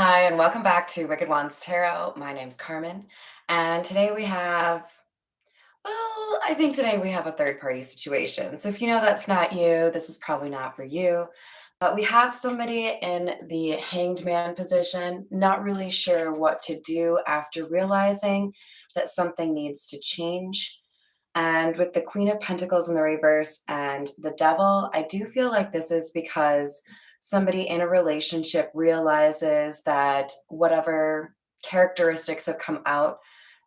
Hi, and welcome back to Wicked Ones Tarot. My name's Carmen, and today we have, I think today we have a third party situation. So if you know that's not you, this is probably not for you. But we have somebody in the hanged man position, not really sure what to do after realizing that something needs to change. And with the Queen of Pentacles in the reverse and the Devil, I do feel like this is because somebody in a relationship realizes that whatever characteristics have come out,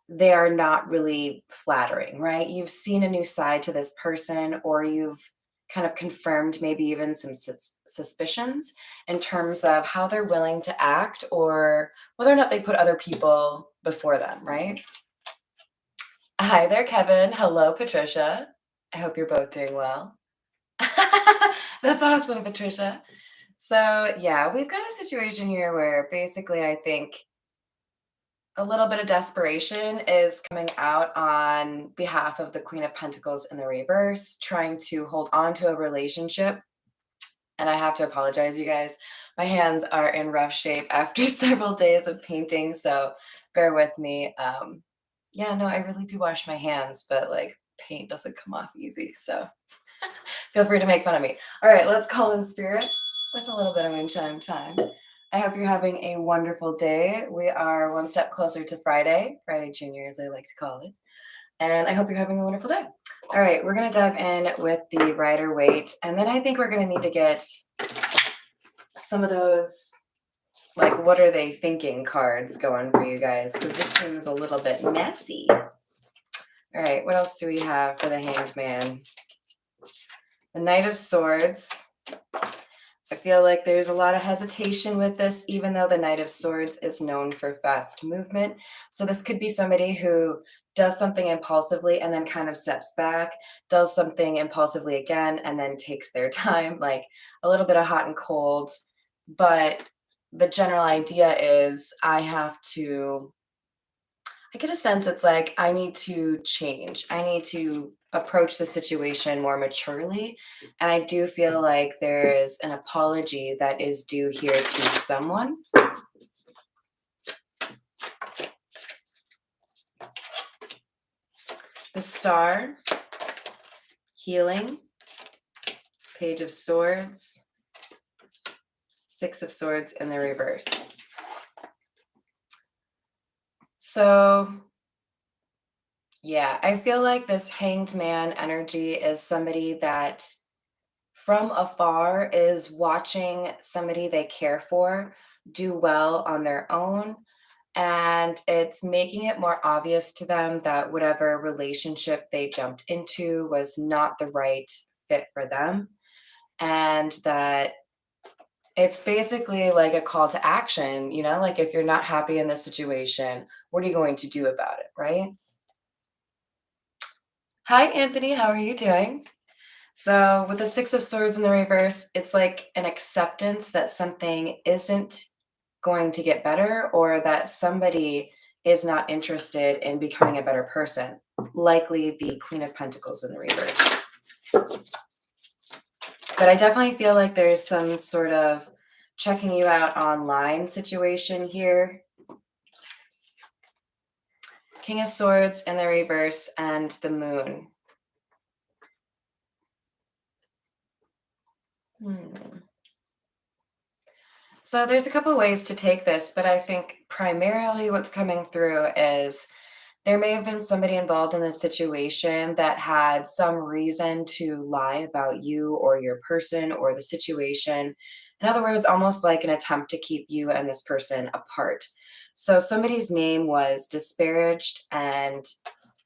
they are not really flattering, right? You've seen a new side to this person, or you've kind of confirmed maybe even some suspicions in terms of how they're willing to act or whether or not they put other people before them, right? Hi there, Kevin. Hello, Patricia. I hope you're both doing well. That's awesome, Patricia. So, yeah, we've got a situation here where basically I think a little bit of desperation is coming out on behalf of the Queen of Pentacles in the reverse, trying to hold on to a relationship. And I have to apologize, you guys. My hands are in rough shape after several days of painting, so bear with me. Yeah, no, I really do wash my hands, but like paint doesn't come off easy. So feel free to make fun of me. All right, let's call in spirit with a little bit of moonshine time. I hope you're having a wonderful day. We are one step closer to Friday Junior, as I like to call it. And I hope you're having a wonderful day. All right, we're going to dive in with the Rider Waite. And then I think we're going to need to get some of those, like, what are they thinking cards going for you guys? Because this seems a little bit messy. All right, what else do we have for the Hanged Man? The Knight of Swords. I feel like there's a lot of hesitation with this, even though the Knight of Swords is known for fast movement. So this could be somebody who does something impulsively and then kind of steps back, does something impulsively again, and then takes their time, like a little bit of hot and cold. But the general idea is I get a sense it's like I need to change. I need to approach the situation more maturely. And I do feel like there is an apology that is due here to someone. The Star, healing, Page of Swords, Six of Swords in the reverse. So yeah, I feel like this Hanged Man energy is somebody that from afar is watching somebody they care for do well on their own. And it's making it more obvious to them that whatever relationship they jumped into was not the right fit for them. And that it's basically like a call to action, like if you're not happy in this situation, what are you going to do about it, right? Hi, Anthony. How are you doing? So, with the Six of Swords in the reverse, it's like an acceptance that something isn't going to get better or that somebody is not interested in becoming a better person, likely the Queen of Pentacles in the reverse. But I definitely feel like there's some sort of checking you out online situation here. King of Swords in the reverse and the Moon. So there's a couple ways to take this, but I think primarily what's coming through is there may have been somebody involved in this situation that had some reason to lie about you or your person or the situation. In other words, almost like an attempt to keep you and this person apart. So somebody's name was disparaged, and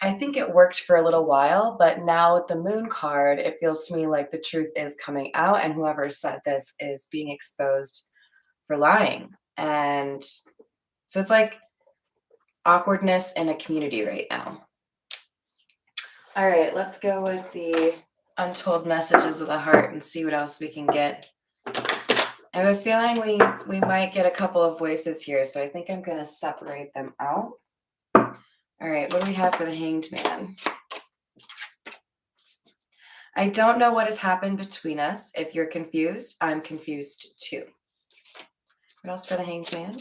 I think it worked for a little while, but now with the Moon card, it feels to me like the truth is coming out, and whoever said this is being exposed for lying. And so it's like awkwardness in a community right now. All right, let's go with the untold messages of the heart and see what else we can get. I have a feeling we might get a couple of voices here, so I think I'm going to separate them out. All right, what do we have for the Hanged Man? I don't know what has happened between us. If you're confused, I'm confused too. What else for the Hanged Man?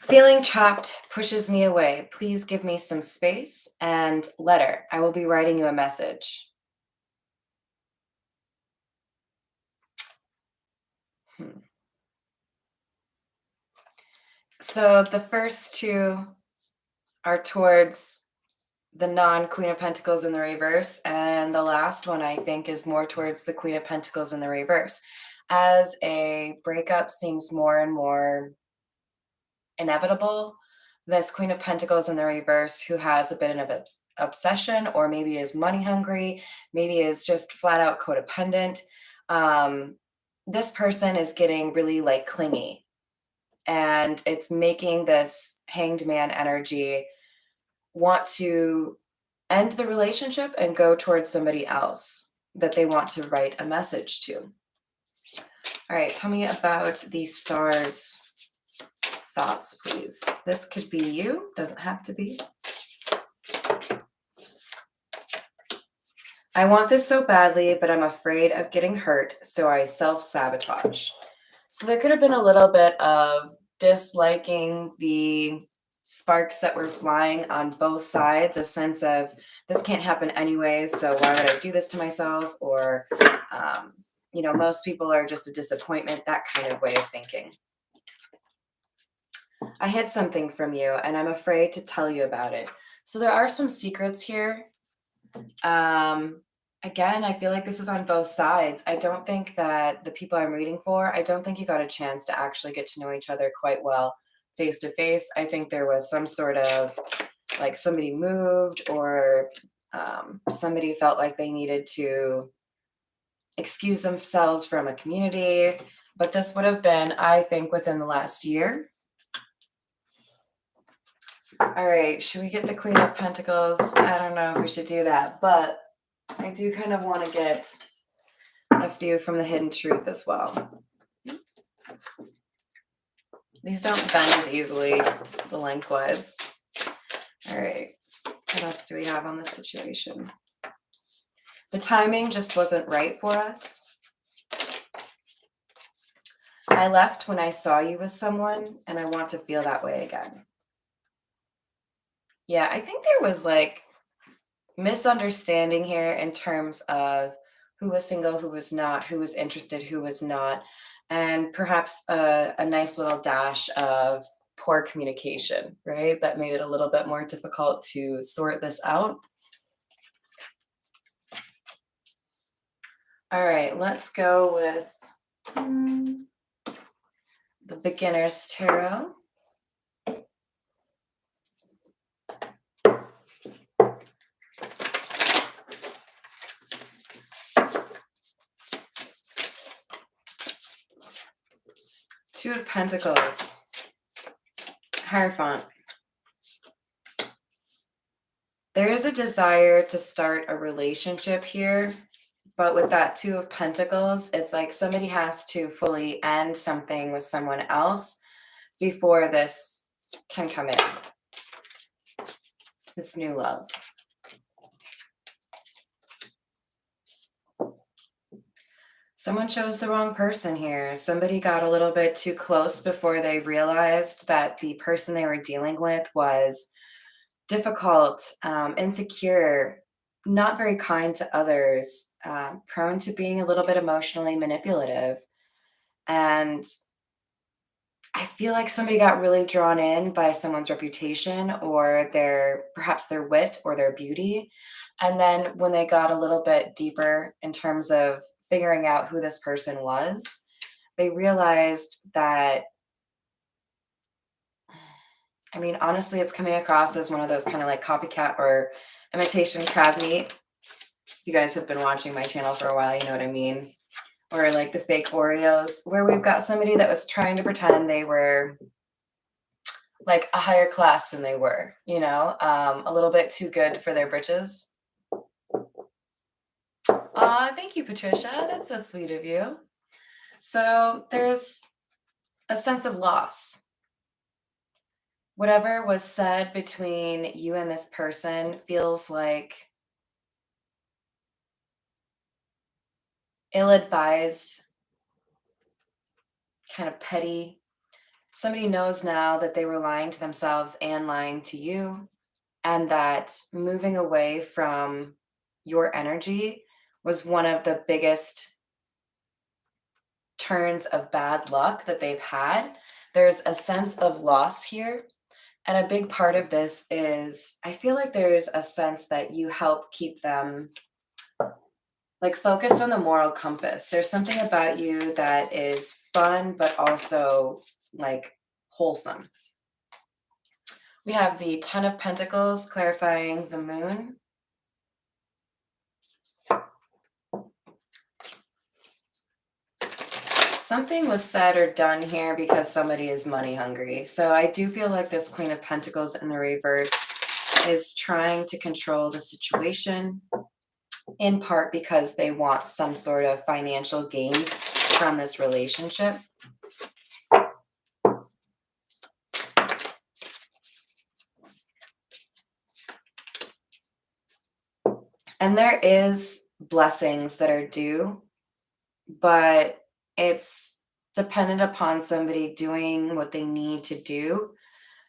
Feeling trapped pushes me away. Please give me some space. And letter. I will be writing you a message. Hmm. So the first two are towards the non-Queen of Pentacles in the reverse, and the last one I think is more towards the Queen of Pentacles in the reverse. As a breakup seems more and more inevitable, this Queen of Pentacles in the reverse, who has a bit of obsession, or maybe is money hungry, maybe is just flat out codependent. Um, this person is getting really like clingy, and it's making this Hanged Man energy want to end the relationship and go towards somebody else that they want to write a message to. All right, tell me about these stars thoughts, please. This could be you, doesn't have to be. I want this so badly, but I'm afraid of getting hurt, so I self-sabotage. So there could have been a little bit of disliking the sparks that were flying on both sides, a sense of this can't happen anyways, so why would I do this to myself? Or, most people are just a disappointment, that kind of way of thinking. I hid something from you and I'm afraid to tell you about it. So there are some secrets here. Again, I feel like this is on both sides. I don't think that the people I'm reading for, I don't think you got a chance to actually get to know each other quite well face to face. I think there was some sort of like somebody moved, or somebody felt like they needed to excuse themselves from a community. But this would have been, I think, within the last year. All right, should we get the Queen of Pentacles? I don't know if we should do that, but I do kind of want to get a few from the Hidden Truth as well. These don't bend as easily the lengthwise. All right, what else do we have on this situation? The timing just wasn't right for us. I left when I saw you with someone, and I want to feel that way again. Yeah, I think there was like misunderstanding here in terms of who was single, who was not, who was interested, who was not, and perhaps a nice little dash of poor communication, right? That made it a little bit more difficult to sort this out. All right, let's go with the Beginner's Tarot. Two of Pentacles, Hierophant. There is a desire to start a relationship here, but with that Two of Pentacles, it's like somebody has to fully end something with someone else before this can come in, this new love. Someone chose the wrong person here. Somebody got a little bit too close before they realized that the person they were dealing with was difficult, insecure, not very kind to others, prone to being a little bit emotionally manipulative. And I feel like somebody got really drawn in by someone's reputation, or perhaps their wit or their beauty. And then when they got a little bit deeper in terms of figuring out who this person was, they realized that, I mean, honestly, it's coming across as one of those kind of like copycat or imitation crab meat. If you guys have been watching my channel for a while, you know what I mean. Or like the fake Oreos, where we've got somebody that was trying to pretend they were like a higher class than they were, a little bit too good for their britches. Thank you, Patricia. That's so sweet of you. So there's a sense of loss. Whatever was said between you and this person feels like ill-advised, kind of petty. Somebody knows now that they were lying to themselves and lying to you, and that moving away from your energy was one of the biggest turns of bad luck that they've had. There's a sense of loss here. And a big part of this is I feel like there's a sense that you help keep them like focused on the moral compass. There's something about you that is fun, but also like wholesome. We have the Ten of Pentacles clarifying the moon. Something was said or done here because somebody is money hungry. So I do feel like this Queen of Pentacles in the reverse is trying to control the situation, in part because they want some sort of financial gain from this relationship. And there is blessings that are due, but it's dependent upon somebody doing what they need to do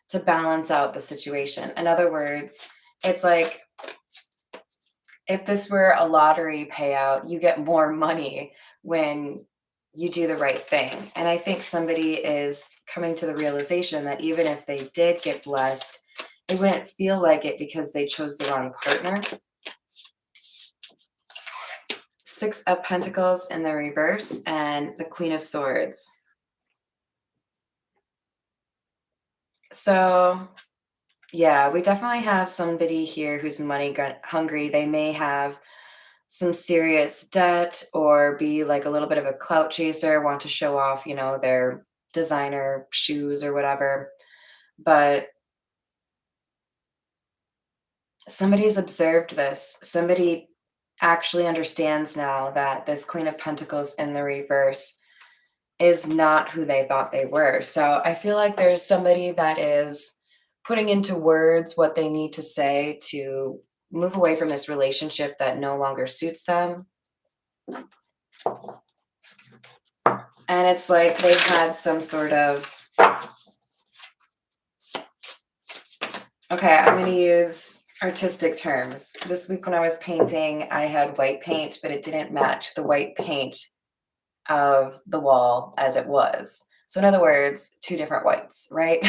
to balance out the situation. In other words, it's like if this were a lottery payout, you get more money when you do the right thing. And I think somebody is coming to the realization that even if they did get blessed, it wouldn't feel like it because they chose the wrong partner. Six of Pentacles in the reverse and the Queen of Swords. So yeah, we definitely have somebody here who's money hungry. They may have some serious debt or be like a little bit of a clout chaser, want to show off, their designer shoes or whatever. But somebody's observed this. Somebody actually understands now that this Queen of Pentacles in the reverse is not who they thought they were. So I feel like there's somebody that is putting into words what they need to say to move away from this relationship that no longer suits them. And it's like they've had some sort of, okay, I'm going to use artistic terms. This week when I was painting, I had white paint, but it didn't match the white paint of the wall as it was. So in other words, two different whites, right?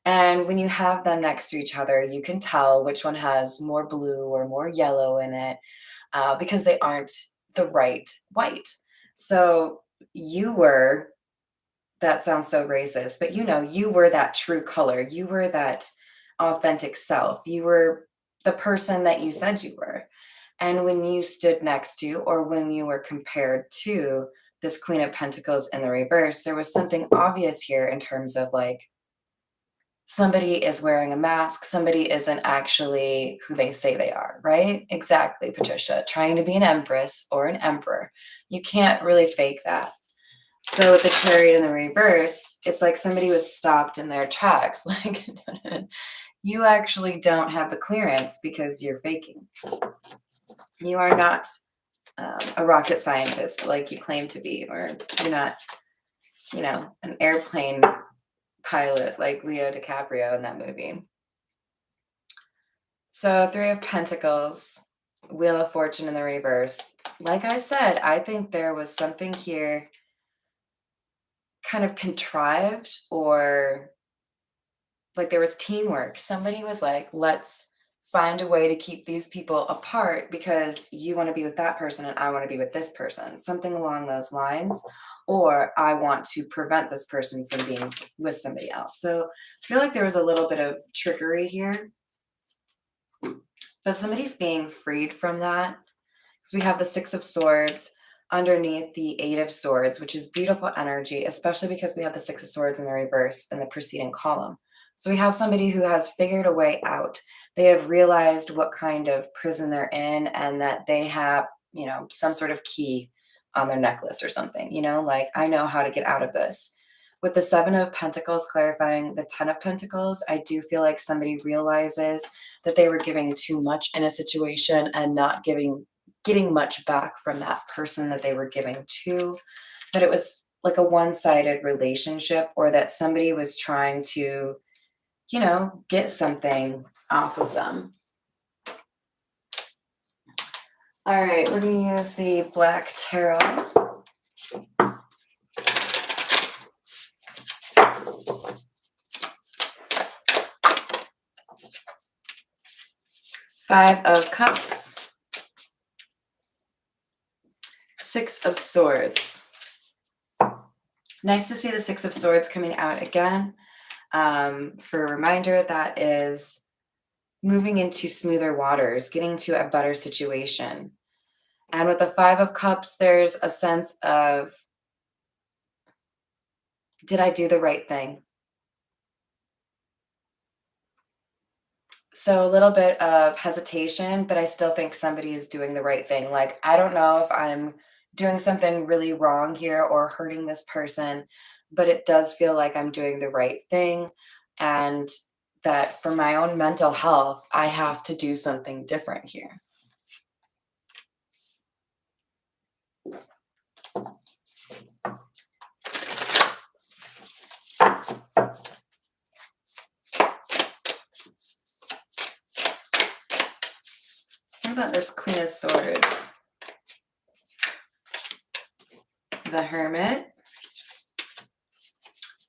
And when you have them next to each other, you can tell which one has more blue or more yellow in it because they aren't the right white. So you were, that sounds so racist, but you were that true color. You were that authentic self. You were the person that you said you were. And when you stood next to, or when you were compared to this Queen of Pentacles in the reverse, there was something obvious here in terms of like, somebody is wearing a mask. Somebody isn't actually who they say they are, right? Exactly, Patricia. Trying to be an empress or an emperor. You can't really fake that. So with the Chariot in the reverse, it's like somebody was stopped in their tracks. Like, you actually don't have the clearance because you're faking. You are not a rocket scientist like you claim to be, or you're not, an airplane pilot like Leo DiCaprio in that movie. So Three of Pentacles, Wheel of Fortune in the reverse. Like I said, I think there was something here kind of contrived, or like there was teamwork. Somebody was like, let's find a way to keep these people apart because you want to be with that person and I want to be with this person, something along those lines. Or I want to prevent this person from being with somebody else. So I feel like there was a little bit of trickery here, but somebody's being freed from that. So we have the Six of Swords underneath the Eight of Swords, which is beautiful energy, especially because we have the Six of Swords in the reverse in the preceding column. So we have somebody who has figured a way out. They have realized what kind of prison they're in and that they have, some sort of key on their necklace or something, like, I know how to get out of this. With the Seven of Pentacles clarifying the Ten of Pentacles, I do feel like somebody realizes that they were giving too much in a situation and not giving getting much back from that person that they were giving to, that it was like a one-sided relationship, or that somebody was trying to, get something off of them. All right, let me use the Black Tarot. Five of Cups. Six of Swords. Nice to see the Six of Swords coming out again. For a reminder, that is moving into smoother waters, getting to a better situation. And with the Five of Cups, there's a sense of, did I do the right thing? So a little bit of hesitation, but I still think somebody is doing the right thing. Like, I don't know if I'm doing something really wrong here or hurting this person, but it does feel like I'm doing the right thing. And that for my own mental health, I have to do something different here. What about this Queen of Swords? The Hermit.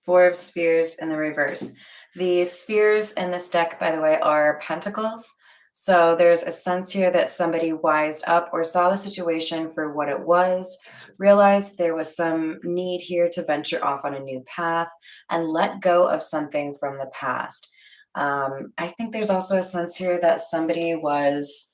Four of Spears in the reverse. The spheres in this deck, by the way, are pentacles. So there's a sense here that somebody wised up or saw the situation for what it was, realized there was some need here to venture off on a new path and let go of something from the past. I think there's also a sense here that somebody was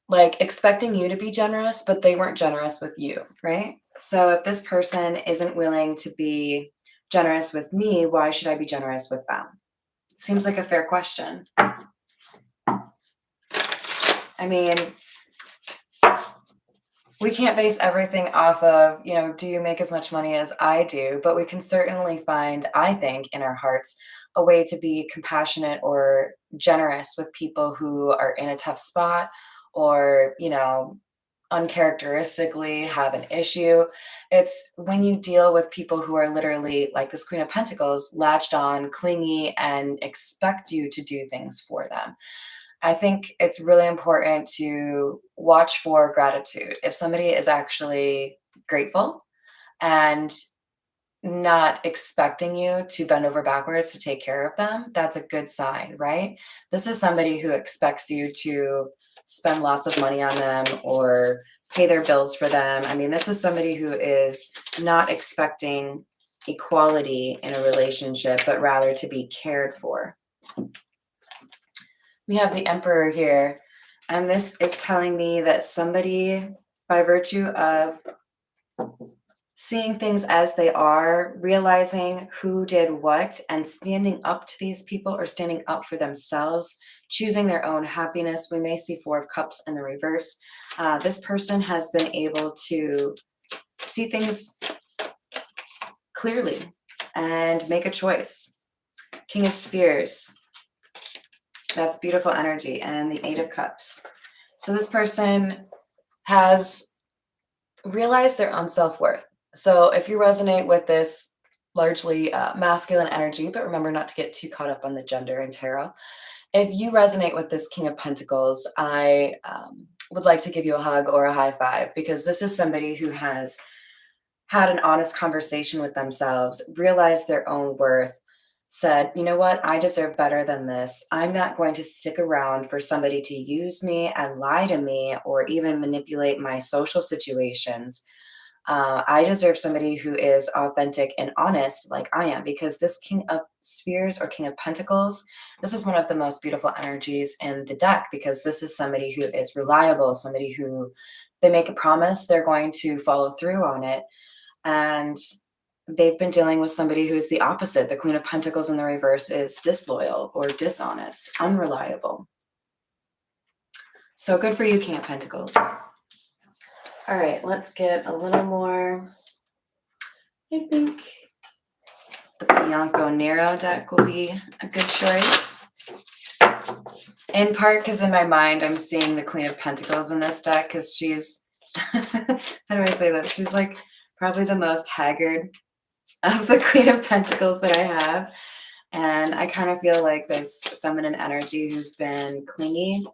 like expecting you to be generous, but they weren't generous with you, right? So if this person isn't willing to be generous with me, why should I be generous with them? Seems like a fair question. I mean, we can't base everything off of, do you make as much money as I do? But we can certainly find, I think, in our hearts, a way to be compassionate or generous with people who are in a tough spot or, uncharacteristically have an issue. It's when you deal with people who are literally, like this Queen of Pentacles, latched on, clingy, and expect you to do things for them. I think it's really important to watch for gratitude. If somebody is actually grateful and not expecting you to bend over backwards to take care of them, that's a good sign, right? This is somebody who expects you to spend lots of money on them or pay their bills for them. I mean, this is somebody who is not expecting equality in a relationship, but rather to be cared for. We have the Emperor here, and this is telling me that somebody, by virtue of seeing things as they are, realizing who did what, and standing up to these people or standing up for themselves, choosing their own happiness. We may see Four of Cups in the reverse. This person has been able to see things clearly and make a choice. King of Spears. That's beautiful energy. And the Eight of Cups. So this person has realized their own self-worth. So if you resonate with this largely masculine energy, but remember not to get too caught up on the gender and tarot. If you resonate with this King of Pentacles, I would like to give you a hug or a high five, because this is somebody who has had an honest conversation with themselves, realized their own worth, said, you know what, I deserve better than this. I'm not going to stick around for somebody to use me and lie to me or even manipulate my social situations. I deserve somebody who is authentic and honest like I am, because this King of Spheres or King of Pentacles, this is one of the most beautiful energies in the deck, because this is somebody who is reliable, somebody who they make a promise, they're going to follow through on it. And they've been dealing with somebody who is the opposite. The Queen of Pentacles in the reverse is disloyal or dishonest, unreliable. So good for you, King of Pentacles. All right, let's get a little more. I think the Bianco Nero deck will be a good choice. In part because in my mind, I'm seeing the Queen of Pentacles in this deck because she's, how do I say this? She's like probably the most haggard of the Queen of Pentacles that I have. And I kind of feel like this feminine energy who's been clingy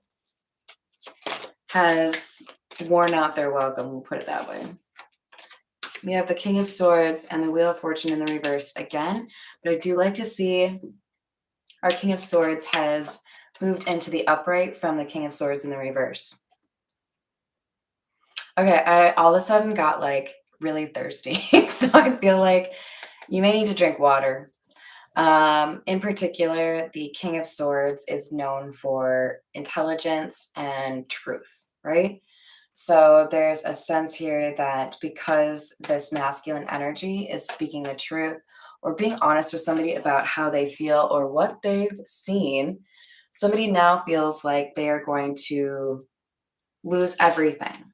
has worn out their welcome, we'll put it that way. We have the King of Swords and the Wheel of Fortune in the reverse again, but I do like to see our King of Swords has moved into the upright from the King of Swords in the reverse. Okay, I all of a sudden got like really thirsty. So I feel like you may need to drink water. In particular, the King of Swords is known for intelligence and truth, right? So there's a sense here that because this masculine energy is speaking the truth or being honest with somebody about how they feel or what they've seen, somebody now feels like they are going to lose everything.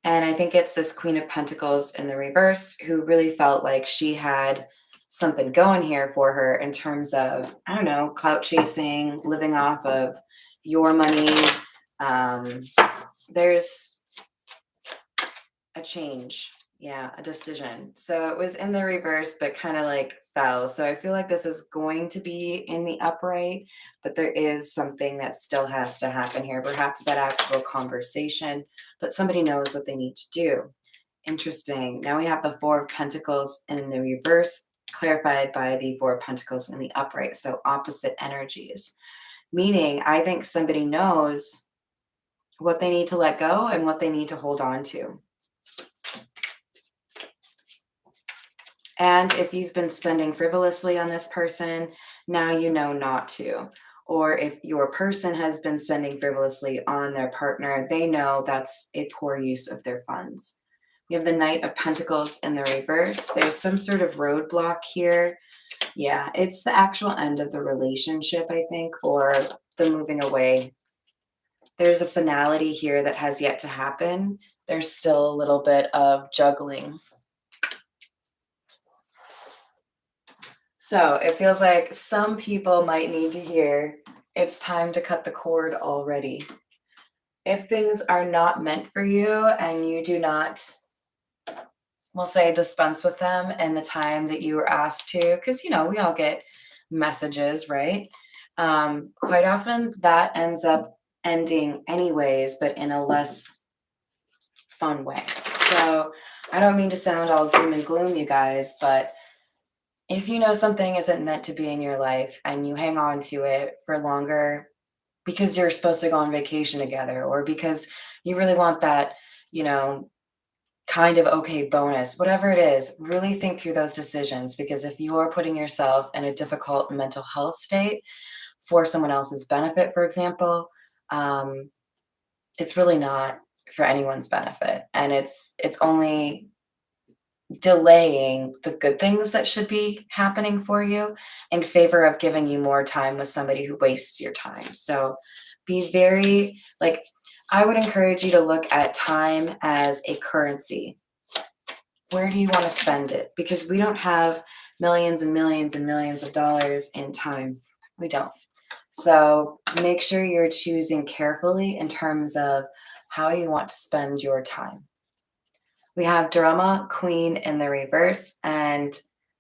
And I think it's this Queen of Pentacles in the reverse who really felt like she had something going here for her in terms of, I don't know, clout chasing, living off of your money. There's a change. Yeah, a decision. So it was in the reverse, but kind of like fell. So I feel like this is going to be in the upright, but there is something that still has to happen here. Perhaps that actual conversation, but somebody knows what they need to do. Interesting. Now we have the Four of Pentacles in the reverse, clarified by the Four of Pentacles in the upright. So opposite energies, meaning I think somebody knows what they need to let go and what they need to hold on to. And if you've been spending frivolously on this person, now you know not to. Or if your person has been spending frivolously on their partner, they know that's a poor use of their funds. We have the Knight of Pentacles in the reverse. There's some sort of roadblock here. Yeah, it's the actual end of the relationship, I think, or the moving away. There's a finality here that has yet to happen. There's still a little bit of juggling. So it feels like some people might need to hear it's time to cut the cord already. If things are not meant for you and you do not, we'll say, dispense with them in the time that you were asked to, because, you know, we all get messages, right? Quite often that ends up ending anyways, but in a less fun way. So I don't mean to sound all doom and gloom, you guys, but if you know something isn't meant to be in your life and you hang on to it for longer because you're supposed to go on vacation together or because you really want that, you know, kind of okay bonus, whatever it is, really think through those decisions because if you are putting yourself in a difficult mental health state for someone else's benefit, for example, it's really not for anyone's benefit. And it's only delaying the good things that should be happening for you in favor of giving you more time with somebody who wastes your time. So be very, like, I would encourage you to look at time as a currency. Where do you want to spend it? Because we don't have millions and millions and millions of dollars in time. We don't. So make sure you're choosing carefully in terms of how you want to spend your time. We have Drama Queen in the reverse and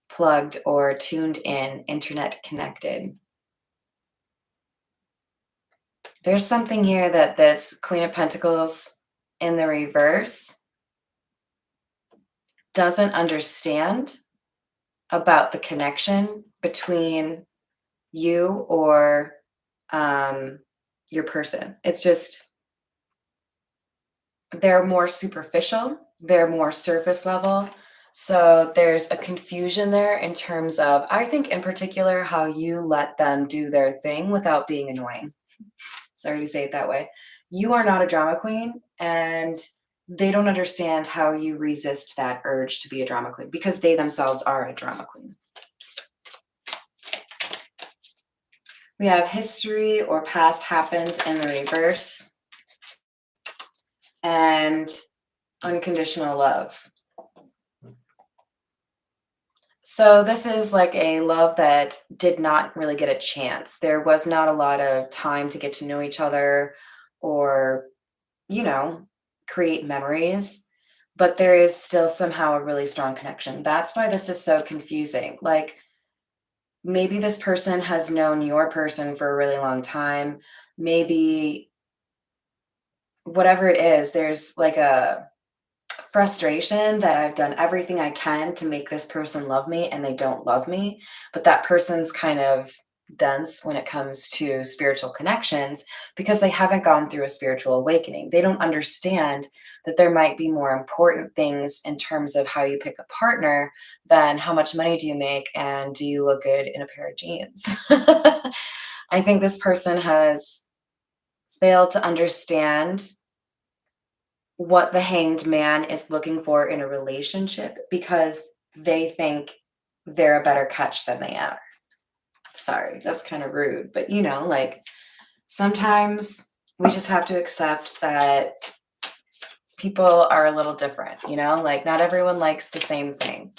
plugged or tuned in, internet connected. There's something here that this Queen of Pentacles in the reverse doesn't understand about the connection between you or your person. It's just, they're more superficial, they're more surface level. So there's a confusion there in terms of, I think in particular, how you let them do their thing without being annoying. Sorry to say it that way. You are not a drama queen, and they don't understand how you resist that urge to be a drama queen because they themselves are a drama queen. We have history or past happened in the reverse and unconditional love. So this is like a love that did not really get a chance. There was not a lot of time to get to know each other or, you know, create memories, but there is still somehow a really strong connection. That's why this is so confusing. Like maybe this person has known your person for a really long time. Maybe whatever it is, there's like a frustration that I've done everything I can to make this person love me and they don't love me. But that person's kind of dense when it comes to spiritual connections because they haven't gone through a spiritual awakening. They don't understand that there might be more important things in terms of how you pick a partner than how much money do you make and do you look good in a pair of jeans. I think this person has failed to understand what the hanged man is looking for in a relationship because they think they're a better catch than they are. Sorry, that's kind of rude, but like sometimes we just have to accept that people are a little different, like not everyone likes the same thing.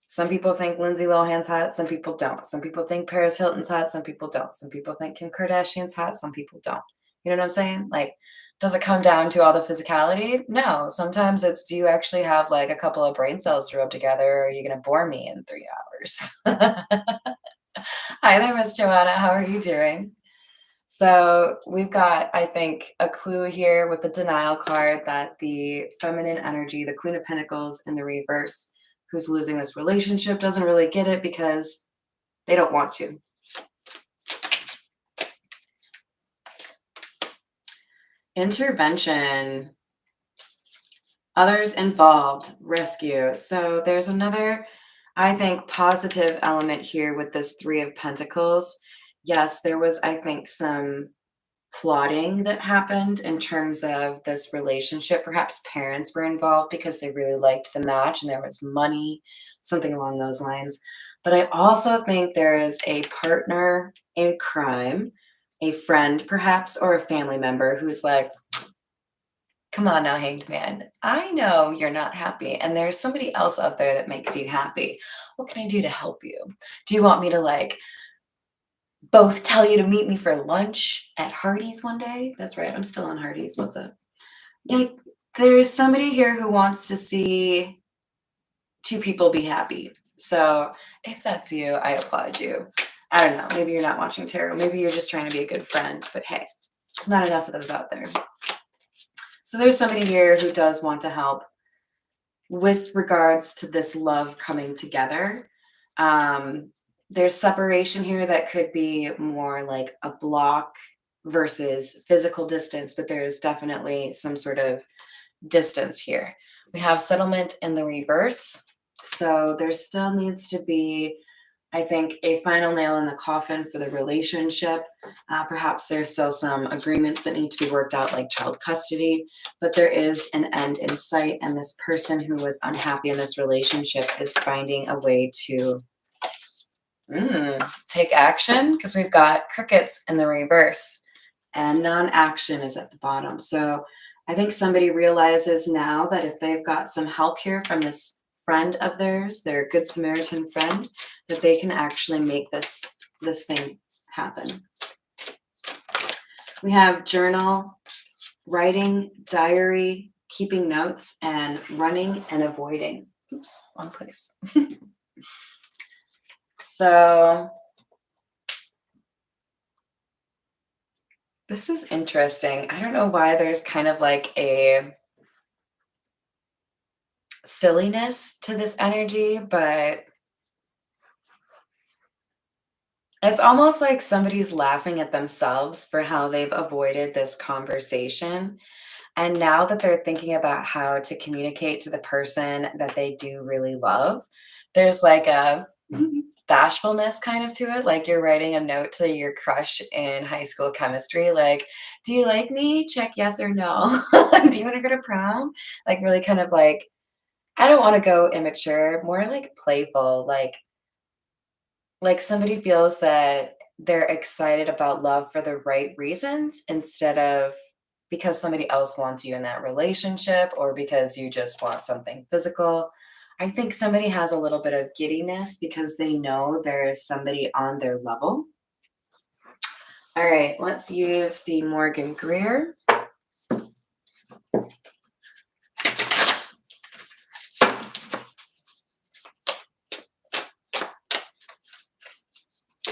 Some people think Lindsay Lohan's hot, some people don't. Some people think Paris Hilton's hot, some people don't. Some people think Kim Kardashian's hot, some people don't. You know what I'm saying? Like, does it come down to all the physicality? No. Sometimes it's, do you actually have like a couple of brain cells to rub together, or are you going to bore me in 3 hours? Hi there, Miss Joanna. How are you doing? So we've got, I think, a clue here with the denial card that the feminine energy, the Queen of Pentacles in the reverse, who's losing this relationship, doesn't really get it because they don't want to. Intervention. Others involved. Rescue. So there's another, I think, positive element here with this Three of Pentacles. Yes, there was, I think, some plotting that happened in terms of this relationship. Perhaps parents were involved because they really liked the match and there was money, something along those lines. But I also think there is a partner in crime, a friend perhaps, or a family member who's like, come on now, hanged man. I know you're not happy, and there's somebody else out there that makes you happy. What can I do to help you? Do you want me to like both tell you to meet me for lunch at Hardee's one day? That's right. I'm still on Hardee's. What's up? Like, there's somebody here who wants to see two people be happy. So if that's you, I applaud you. I don't know. Maybe you're not watching tarot. Maybe you're just trying to be a good friend. But hey, there's not enough of those out there. So there's somebody here who does want to help with regards to this love coming together. There's separation here that could be more like a block versus physical distance, but there's definitely some sort of distance here. We have settlement in the reverse. So there still needs to be, I think, a final nail in the coffin for the relationship. Perhaps there's still some agreements that need to be worked out, like child custody, but there is an end in sight. And this person who was unhappy in this relationship is finding a way to take action, because we've got crickets in the reverse and non-action is at the bottom. So I think somebody realizes now that if they've got some help here from this friend of theirs, their good Samaritan friend, that they can actually make this thing happen. We have journal, writing, diary, keeping notes, and running and avoiding. Oops, wrong place. So this is interesting. I don't know why there's kind of like a silliness to this energy, but it's almost like somebody's laughing at themselves for how they've avoided this conversation. And now that they're thinking about how to communicate to the person that they do really love, there's like a bashfulness kind of to it. Like you're writing a note to your crush in high school chemistry, like, do you like me? Check yes or no. Do you want to go to prom? Like, really kind of like, I don't want to go immature, more like playful, like somebody feels that they're excited about love for the right reasons instead of because somebody else wants you in that relationship or because you just want something physical. I think somebody has a little bit of giddiness because they know there's somebody on their level. All right, let's use the Morgan Greer.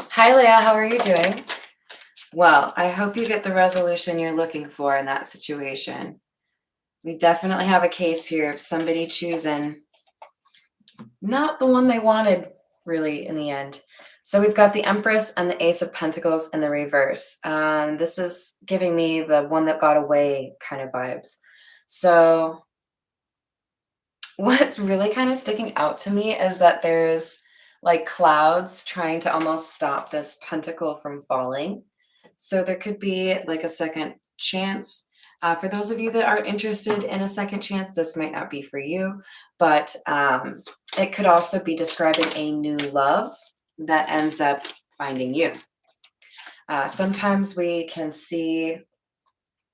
Hi, Leah. How are you doing? Well, I hope you get the resolution you're looking for in that situation. We definitely have a case here of somebody choosing not the one they wanted, really, in the end. So we've got the Empress and the Ace of Pentacles in the reverse. This is giving me the one that got away kind of vibes. So what's really kind of sticking out to me is that there's like clouds trying to almost stop this pentacle from falling. So there could be like a second chance. For those of you that are interested in a second chance, this might not be for you, but it could also be describing a new love that ends up finding you. Sometimes we can see,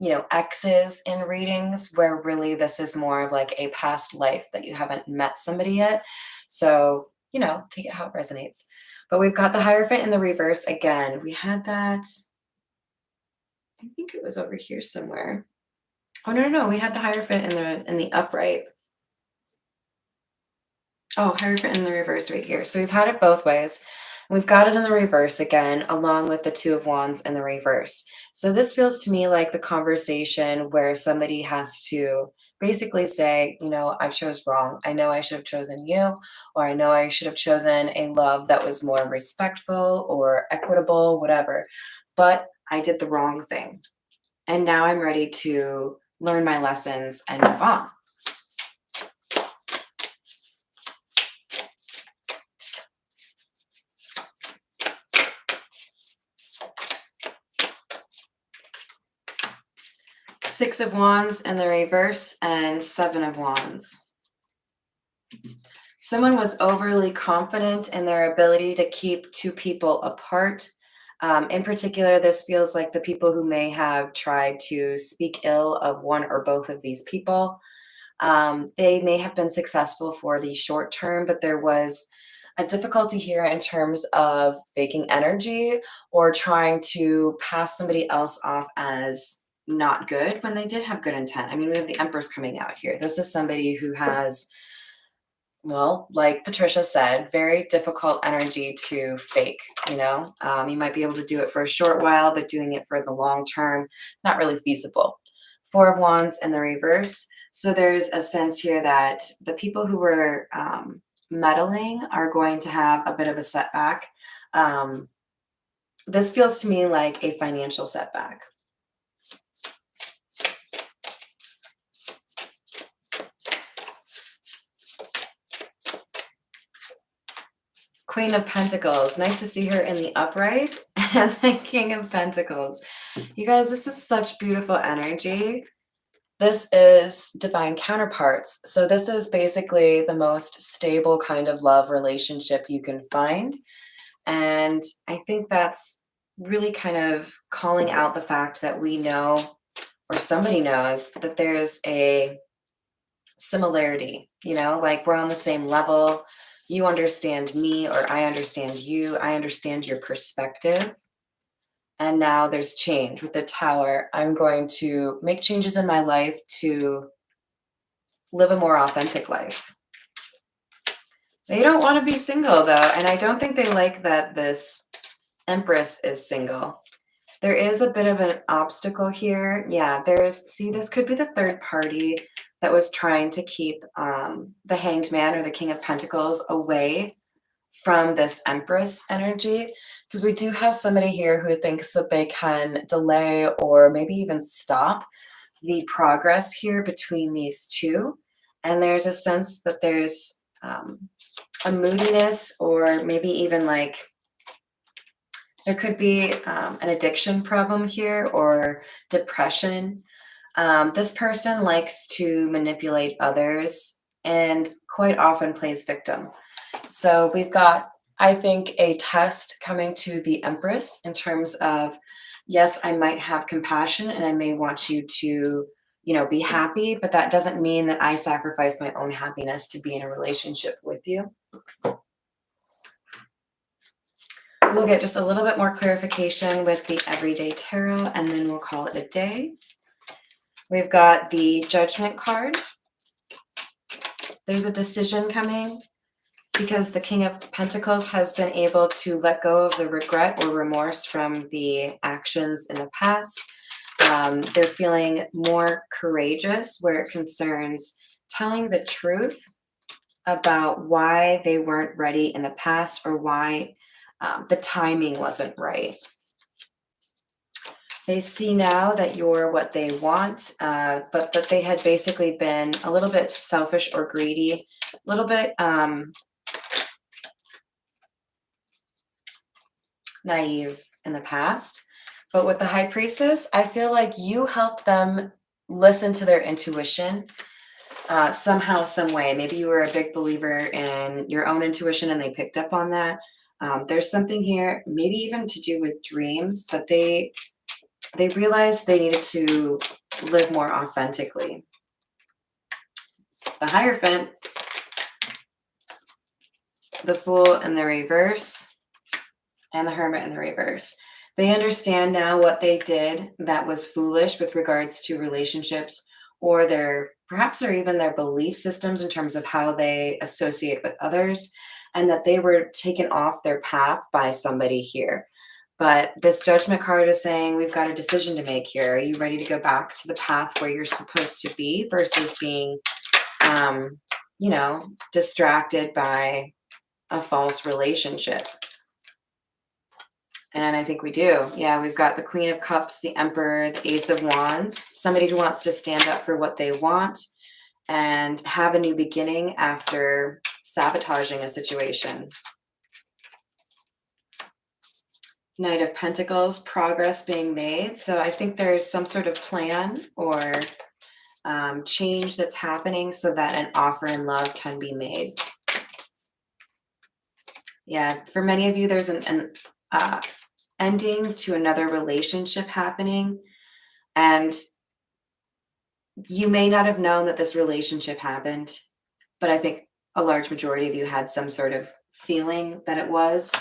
X's in readings where really this is more of like a past life that you haven't met somebody yet. So, take it how it resonates. But we've got the Hierophant in the reverse again. We had that, I think it was over here somewhere. Oh no, we had the Hierophant in the upright. Oh, Hierophant in the reverse right here. So we've had it both ways. We've got it in the reverse again, along with the Two of Wands in the reverse. So this feels to me like the conversation where somebody has to basically say, I chose wrong. I know I should have chosen you, or I know I should have chosen a love that was more respectful or equitable, whatever. But I did the wrong thing. And now I'm ready to learn my lessons and move on. Six of Wands in the reverse and Seven of Wands. Someone was overly confident in their ability to keep two people apart. In particular, this feels like the people who may have tried to speak ill of one or both of these people. They may have been successful for the short term, but there was a difficulty here in terms of faking energy or trying to pass somebody else off as not good when they did have good intent. I mean, we have the Empress coming out here. This is somebody who has, well, like Patricia said, very difficult energy to fake. You might be able to do it for a short while, but doing it for the long term, not really feasible. Four of Wands in the reverse. So there's a sense here that the people who were meddling are going to have a bit of a setback. This feels to me like a financial setback. Queen of Pentacles. Nice to see her in the upright. And the King of Pentacles. You guys, this is such beautiful energy. This is divine counterparts. So this is basically the most stable kind of love relationship you can find. And I think that's really kind of calling out the fact that we know, or somebody knows, that there's a similarity, like we're on the same level. You understand me, or I understand you. I understand your perspective. And now there's change with the Tower. I'm going to make changes in my life to live a more authentic life. They don't want to be single though. And I don't think they like that this Empress is single. There is a bit of an obstacle here. Yeah, this could be the third party that was trying to keep the Hanged Man or the King of Pentacles away from this Empress energy, because we do have somebody here who thinks that they can delay or maybe even stop the progress here between these two. And there's a sense that there's a moodiness, or maybe even like there could be an addiction problem here or depression. This person likes to manipulate others and quite often plays victim. So we've got, I think, a test coming to the Empress in terms of, yes, I might have compassion and I may want you to, be happy, but that doesn't mean that I sacrifice my own happiness to be in a relationship with you. We'll get just a little bit more clarification with the Everyday Tarot, and then we'll call it a day. We've got the Judgment card. There's a decision coming because the King of Pentacles has been able to let go of the regret or remorse from the actions in the past. They're feeling more courageous where it concerns telling the truth about why they weren't ready in the past or why the timing wasn't right. They see now that you're what they want, but that they had basically been a little bit selfish or greedy, a little bit naive in the past. But with the High Priestess, I feel like you helped them listen to their intuition somehow, some way. Maybe you were a big believer in your own intuition and they picked up on that. There's something here, maybe even to do with dreams, but they realized they needed to live more authentically. The Hierophant, the Fool in the reverse, and the Hermit in the reverse. They understand now what they did that was foolish with regards to relationships or perhaps even their belief systems in terms of how they associate with others, and that they were taken off their path by somebody here. But this Judgment card is saying we've got a decision to make here. Are you ready to go back to the path where you're supposed to be versus being, distracted by a false relationship? And I think we do. Yeah, we've got the Queen of Cups, the Emperor, the Ace of Wands, somebody who wants to stand up for what they want and have a new beginning after sabotaging a situation. Knight of Pentacles, progress being made. So I think there's some sort of plan or change that's happening so that an offer in love can be made. Yeah, for many of you, there's an ending to another relationship happening, and you may not have known that this relationship happened, but I think a large majority of you had some sort of feeling that it was.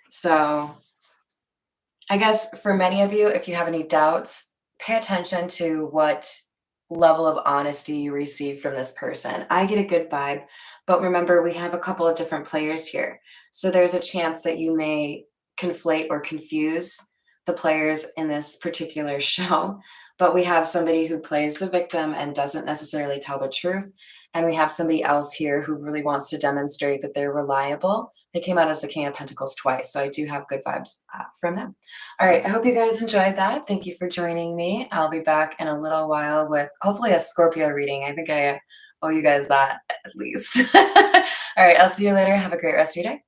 So I guess for many of you, if you have any doubts, pay attention to what level of honesty you receive from this person. I get a good vibe, but remember, we have a couple of different players here. So there's a chance that you may conflate or confuse the players in this particular show. But we have somebody who plays the victim and doesn't necessarily tell the truth. And we have somebody else here who really wants to demonstrate that they're reliable. They came out as the King of Pentacles twice, so I do have good vibes from them. All right, I hope you guys enjoyed that. Thank you for joining me. I'll be back in a little while with hopefully a Scorpio reading. I think I owe you guys that at least. All right, I'll see you later. Have a great rest of your day.